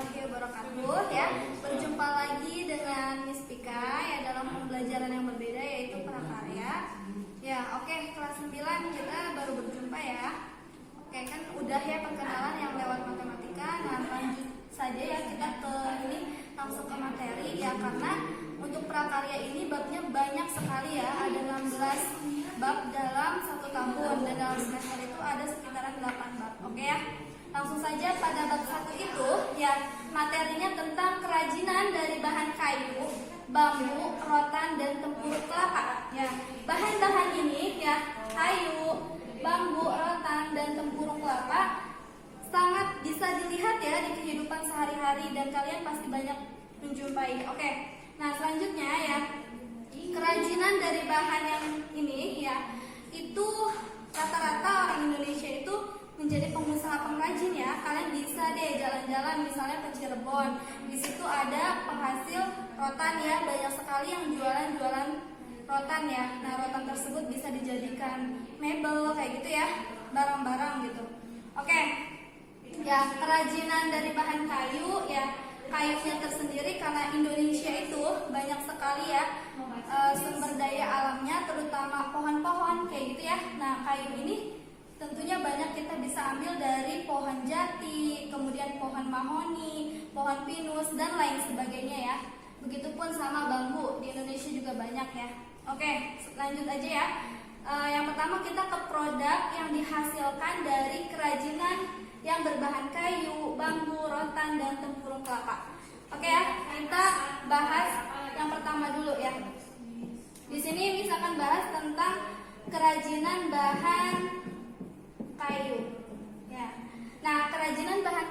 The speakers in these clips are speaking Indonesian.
warahmatullahi wabarakatuh ya. Berjumpa lagi dengan Miss Pika ya dalam pembelajaran yang berbeda yaitu prakarya. Ya, oke, kelas 9 kita baru berjumpa ya. Oke, kan udah ya perkenalan yang lewat matematika. Nah, lanjut saja ya kita ke ini langsung ke materi ya, karena untuk prakarya ini babnya banyak sekali ya. Ada 16 bab dalam 1 tahun dan dalam semester itu ada sekitaran 8 bab. Oke ya. Langsung saja pada bab 1 itu ya, materinya tentang kerajinan dari bahan kayu, bambu, rotan, dan tempurung kelapa. Ya, bahan-bahan ini ya, kayu, bambu, rotan, dan tempurung kelapa sangat bisa dilihat ya di kehidupan sehari-hari dan kalian pasti banyak menjumpai. Oke. Nah, selanjutnya ya, kerajinan dari bahan yang ini ya, itu rata-rata orang Indonesia itu menjadi pengusaha pengrajin ya. Kalian bisa deh jalan-jalan misalnya ke Cirebon. Di situ ada penghasil rotan ya, banyak sekali yang jualan rotan ya. Nah, rotan tersebut bisa dijadikan mebel kayak gitu ya, barang-barang gitu. Oke. Ya, kerajinan dari bahan kayu ya, kayunya tersendiri karena Indonesia itu banyak sekali ya sumber daya alamnya, terutama pohon-pohon kayak gitu ya. Nah, kayu ini tentunya banyak kita bisa ambil dari pohon jati, kemudian pohon mahoni, pohon pinus, dan lain sebagainya ya. Begitupun sama bambu, di Indonesia juga banyak ya. Oke, lanjut aja ya. Yang pertama kita ke produk yang dihasilkan dari kerajinan yang berbahan kayu, bambu, rotan, dan tempurung kelapa. Oke ya, kita bahas yang pertama dulu ya. Di sini misalkan bahas tentang kerajinan bahan kayu ya. Nah, kerajinan bahan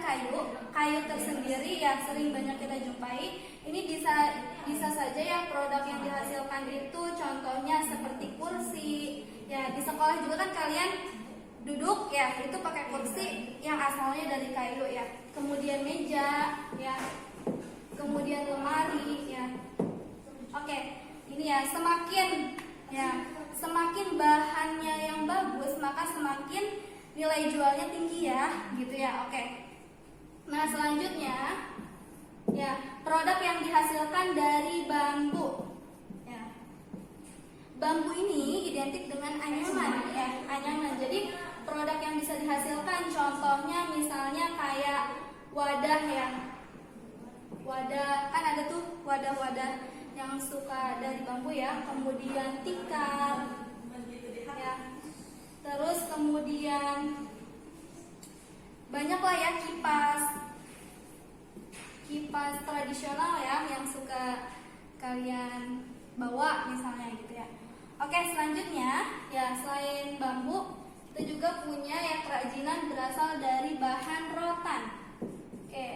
kayu tersendiri ya sering banyak kita jumpai. Ini bisa saja ya produk yang dihasilkan itu contohnya seperti kursi ya. Di sekolah juga kan kalian duduk ya, itu pakai kursi yang asalnya dari kayu ya. Kemudian meja ya, kemudian lemari ya. Oke, ini ya, semakin bahannya yang bagus maka semakin nilai jualnya tinggi ya, gitu ya. Oke. Nah, selanjutnya ya, produk yang dihasilkan dari bambu. Ya. Bambu ini identik dengan anyaman ya, anyaman. Jadi produk yang bisa dihasilkan contohnya misalnya kayak wadah ya. Wadah, kan ada tuh wadah-wadah yang suka dari bambu ya. Kemudian tikar ya. Terus kemudian banyaklah ya kipas tradisional ya yang suka kalian bawa misalnya gitu ya. Oke, selanjutnya ya, selain bambu kita juga punya ya kerajinan berasal dari bahan rotan. Oke.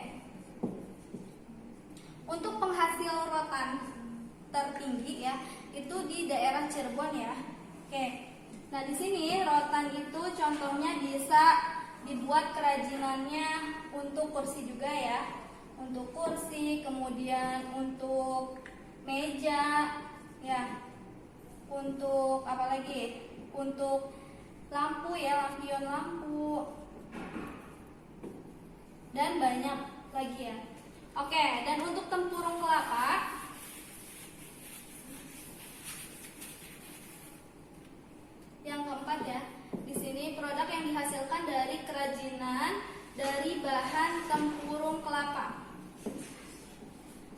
Untuk penghasil rotan tertinggi ya itu di daerah Cirebon ya. Oke. Nah, di sini rotan itu contohnya bisa dibuat kerajinannya untuk kursi juga ya. Untuk kursi, kemudian untuk meja ya. Untuk apa lagi? Untuk lampu ya, lampion lampu. Dan banyak lagi ya. Oke, dan untuk tempurung kelapa yang keempat ya, di sini produk yang dihasilkan dari kerajinan dari bahan tempurung kelapa.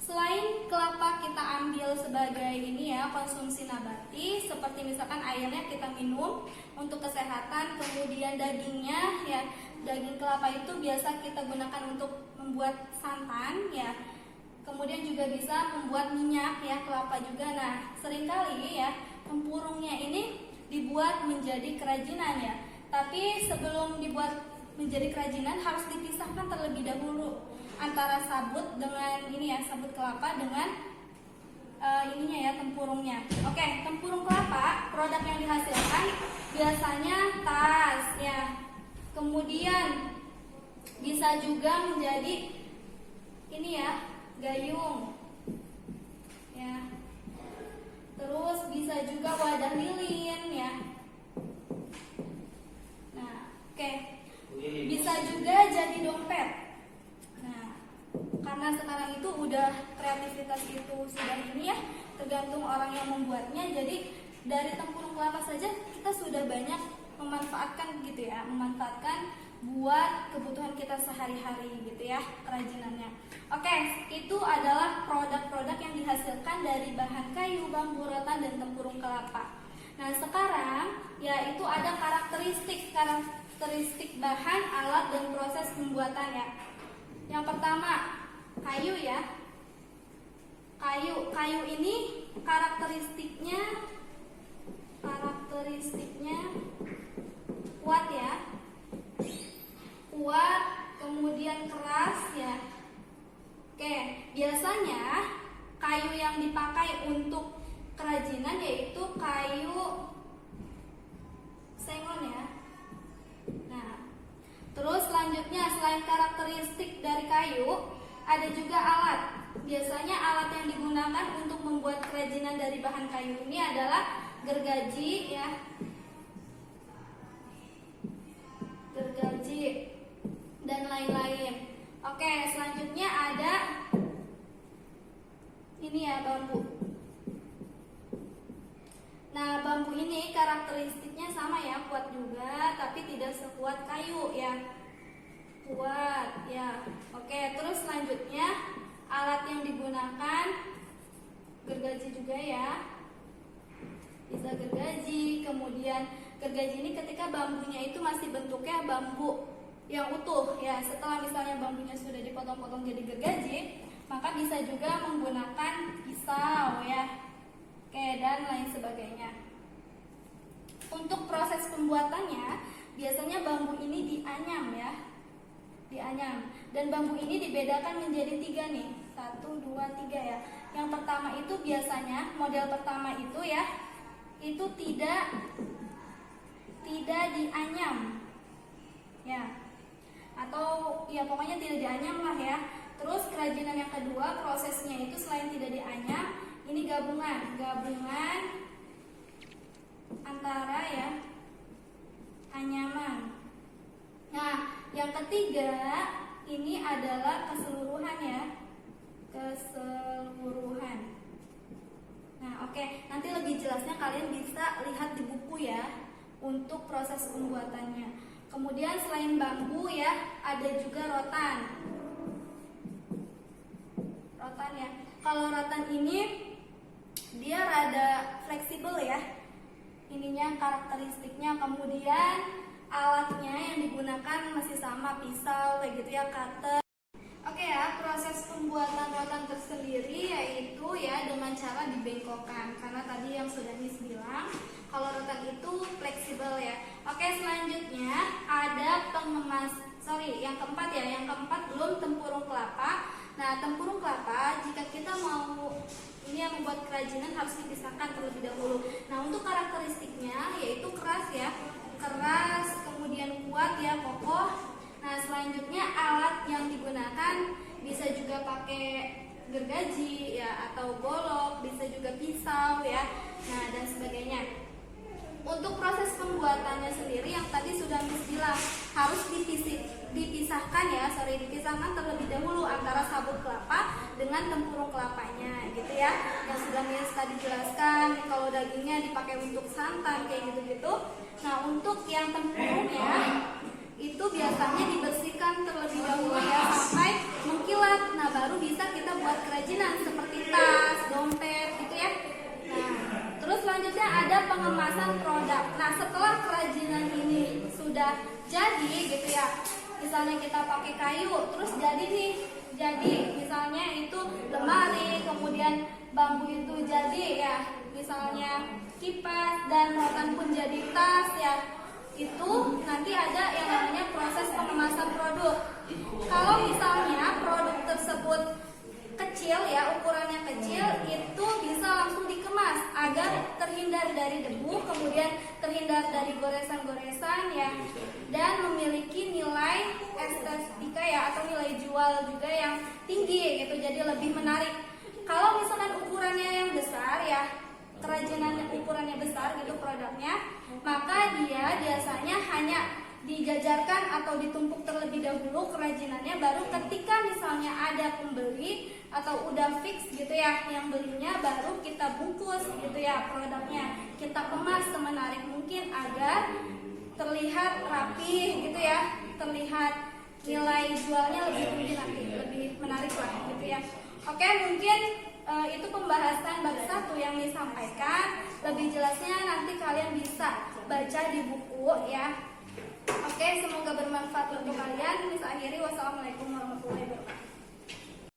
Selain kelapa kita ambil sebagai ini ya, konsumsi nabati, seperti misalkan airnya kita minum untuk kesehatan, kemudian dagingnya ya, daging kelapa itu biasa kita gunakan untuk membuat santan ya. Kemudian juga bisa membuat minyak ya, kelapa juga. Nah, seringkali ya tempurungnya ini dibuat menjadi kerajinan ya. Tapi sebelum dibuat menjadi kerajinan harus dipisahkan terlebih dahulu antara sabut dengan ini ya, sabut kelapa dengan ininya ya, tempurungnya. Oke, tempurung kelapa produk yang dihasilkan biasanya tas ya. Kemudian bisa juga menjadi ini ya, gayung ya. Terus bisa juga wadah lilin ya. Nah, oke. Bisa juga jadi dompet. Nah, karena sekarang itu udah kreativitas itu sudah ini ya, tergantung orang yang membuatnya. Jadi dari tempurung kelapa saja kita sudah banyak memanfaatkan gitu ya, memanfaatkan buat kebutuhan kita sehari-hari gitu ya, kerajinannya. Oke, itu adalah produk-produk yang dihasilkan dari bahan kayu, bambu, rotan, dan tempurung kelapa. Nah sekarang yaitu ada karakteristik bahan, alat, dan proses pembuatannya. Yang pertama kayu ya. Kayu ini karakteristiknya kuat ya, kuat, kemudian keras ya. Oke, biasanya kayu yang dipakai untuk kerajinan yaitu kayu sengon ya. Nah, terus selanjutnya selain karakteristik dari kayu, ada juga alat. Biasanya alat yang digunakan untuk membuat kerajinan dari bahan kayu ini adalah gergaji ya, gergaji dan lain-lain. Oke, selanjutnya ada ini ya, bambu. Nah, bambu ini karakteristiknya sama ya, kuat juga, tapi tidak sekuat kayu ya. Kuat ya. Oke, terus selanjutnya alat yang digunakan gergaji juga ya. Bisa gergaji, kemudian gergaji ini ketika bambunya itu masih bentuknya bambu yang utuh ya. Setelah misalnya bambunya sudah dipotong-potong jadi gergaji, maka bisa juga menggunakan pisau ya. Oke, dan lain sebagainya. Untuk proses pembuatannya, biasanya bambu ini dianyam ya, dianyam. Dan bambu ini dibedakan menjadi 3 nih, 1, 2, 3 ya. Yang pertama itu biasanya model pertama itu ya, itu tidak dianyam ya, atau ya pokoknya tidak dianyam lah ya. Terus kerajinan yang kedua, prosesnya itu selain tidak dianyam, ini gabungan antara ya anyaman. Nah, yang ketiga ini adalah keseluruhan ya, keseluruhan. Nah, oke, nanti lebih jelasnya kalian bisa lihat di buku ya untuk proses pembuatannya. Kemudian selain bambu ya, ada juga rotan. Rotan ya. Kalau rotan ini dia rada fleksibel ya, ininya karakteristiknya. Kemudian alatnya yang digunakan masih sama, pisau kayak gitu ya, cutter. Oke ya, proses pembuatan rotan tersendiri yaitu ya dengan cara dibengkokkan, karena tadi yang sudah Miss bilang kalau rotan itu fleksibel ya. Oke, selanjutnya ada yang keempat ya, yang keempat belum tempurung kelapa. Nah, tempurung kelapa jika kita mau ini yang membuat kerajinan harus dipisahkan terlebih dahulu. Nah, untuk karakteristiknya yaitu keras ya, keras, kemudian kuat ya, kokoh. Nah, selanjutnya alat yang digunakan bisa juga pakai gergaji ya, atau golok, bisa juga pisau ya, nah dan sebagainya. Untuk proses pembuatannya sendiri yang tadi sudah Miss bilang harus dipisahkan terlebih dahulu antara sabut kelapa dengan tempurung kelapanya gitu ya, yang sudah Miss tadi jelaskan. Kalau dagingnya dipakai untuk santan kayak gitu-gitu. Nah, untuk yang tempurungnya itu biasanya dibersihkan terlebih dahulu ya sampai mengkilat. Nah, baru bisa kita buat kerajinan seperti tas, dompet gitu ya. Nah, terus selanjutnya ada pengemasan produk. Nah, setelah kerajinan ini sudah jadi gitu ya, misalnya kita pakai kayu terus jadi misalnya itu lemari, kemudian bambu itu jadi ya misalnya kipas, dan rotan pun jadi tas ya. Itu nanti ada yang namanya proses pengemasan produk. Kalau misalnya produk tersebut kecil ya, ukurannya kecil, itu bisa langsung dikemas agar terhindar dari debu, kemudian terhindar dari goresan-goresan ya, dan memiliki nilai estetika ya, atau nilai jual juga yang tinggi gitu, jadi lebih menarik. Kalau misalkan ukurannya yang besar ya, kerajinan ukurannya besar gitu produknya, maka dia biasanya hanya dijajarkan atau ditumpuk terlebih dahulu kerajinannya, baru ketika misalnya misalnya ada pembeli atau udah fix gitu ya yang belinya, baru kita bungkus gitu ya produknya, kita kemas semenarik mungkin agar terlihat rapi gitu ya, terlihat nilai jualnya lebih tinggi nanti, lebih menarik lah gitu ya. Oke, mungkin itu pembahasan bab 1 yang disampaikan. Lebih jelasnya nanti kalian bisa baca di buku ya. Oke, semoga bermanfaat untuk kalian. Bisa akhiri, wassalamualaikum warahmatullahi wabarakatuh.